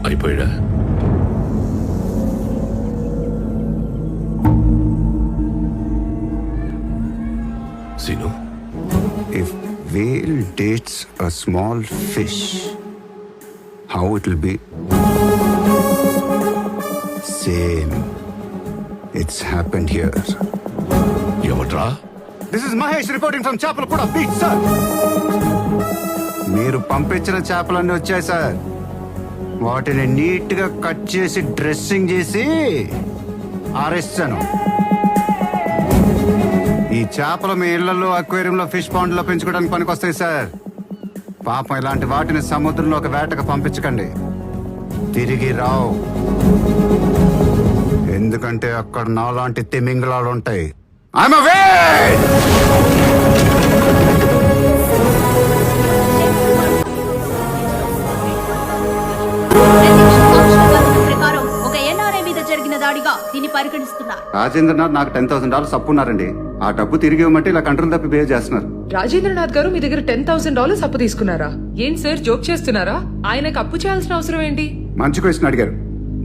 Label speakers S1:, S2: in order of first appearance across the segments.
S1: అయిపోయాడా? Seenu,
S2: If whale dates a small fish, how it will be? Same. It's happened here.
S1: ఎవట్రా?
S2: This is Mahesh reporting from Chapalkuda Beach, sir. మీరు పంపించిన చేపలన్నీ వచ్చాయి sir. వాటిని neat గా cut చేసి dressing చేసి ఆరేస్తాను. ఈ చేపలు మీ ఇళ్లలో అక్వేరియంలో ఫిష్ పాండ్ లో పెంచుకోవడానికి పనికొస్తాయి సార్. పాపం ఇలాంటి వాటిని సముద్రంలో ఒక వేటకు పంపించకండి, తిరిగి రావు. ఎందుకంటే అక్కడ నాలాంటి తిమింగలాలు ఉంటాయి. I'm away!
S3: దీన్ని పరిగణిస్తున్నారు.
S2: రాజేంద్రనాథ్ నాకు $10,000 అప్పు ఉన్నారండి. ఆ డబ్బు తిరిగి ఇవ్వమంటే ఇలా కంట్రోల్ తప్పి బిహేవ్ చేస్తున్నారు.
S4: రాజేంద్రనాథ్ గారు మీ దగ్గర $10,000 అప్పు తీసుకున్నారా? ఏంటి సార్, జోక్ చేస్తున్నారా? ఆయనకు అప్పు చేయాల్సిన అవసరం ఏంటి?
S2: మంచి క్వశ్చన్ అడిగారు.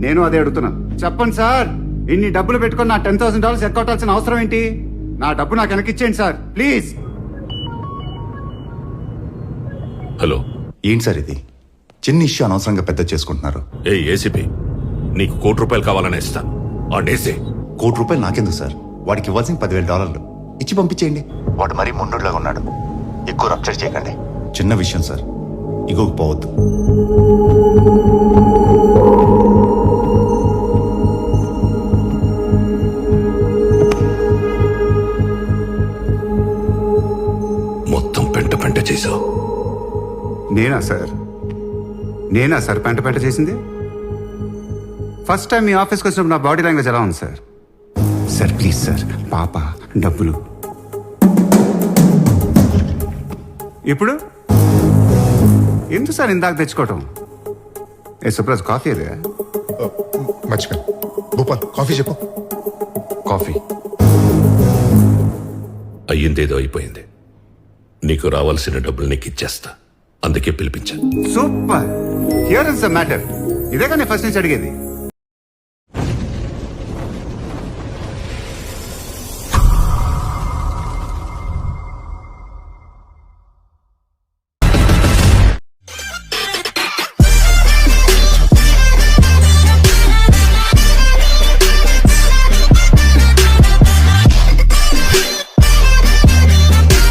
S2: నేను అదే అడుగుతున్నాను. చెప్పండి సార్, ఇన్ని డబ్బులు పెట్టుకుని నా $10,000 ఎక్కొట్టాల్సిన అవసరం ఏంటి? నా డబ్బు నాకు వెనకిచ్చేయండి సార్, ప్లీజ్.
S1: హలో,
S5: ఏంటి సార్ ఇది? చిన్న ఇష్యూ అనవసరంగా పెద్ద చేసుకుంటున్నారు.
S1: ఏ ఏసీపీ, నీకు ₹1,00,00,000 కావాలని ఇస్తాను. ఆడేసే.
S5: ₹1,00,00,000 నాకెందుకు సార్? వాడికి ఇవ్వాల్సిన $10,000 ఇచ్చి పంపించేయండి. వాడు మరీ మొండులాగా ఉన్నాడు. ఎక్కువ రప్చర్ చేయకండి. చిన్న విషయం సార్, ఇగోకు పోవద్దు.
S1: మొత్తం పెంట పెంట చేశావు.
S2: నేనా సార్ పెంట చేసింది? ఫస్ట్ టైం మీ ఆఫీస్కి వచ్చినప్పుడు నా బాడీ లాంగ్వేజ్ ఎలా ఉంది సార్? సార్ ప్లీజ్ సార్, పాప డబ్బులు. ఇప్పుడు ఎందుకు సార్ ఇందాక తెచ్చుకోవటం? ఏ సుప్రాజ్, కాఫీ అదే?
S6: మర్చిపోయి భూపాల్, కాఫీ చెప్పు.
S2: కాఫీ
S1: అయ్యిందేదో అయిపోయింది. నీకు రావాల్సిన డబ్బులు నీకు ఇచ్చేస్తా. అందుకే పిలిపించాను.
S2: Super. Here is the matter. ఇదే కానీ ఫస్ట్ నుంచి అడిగేది.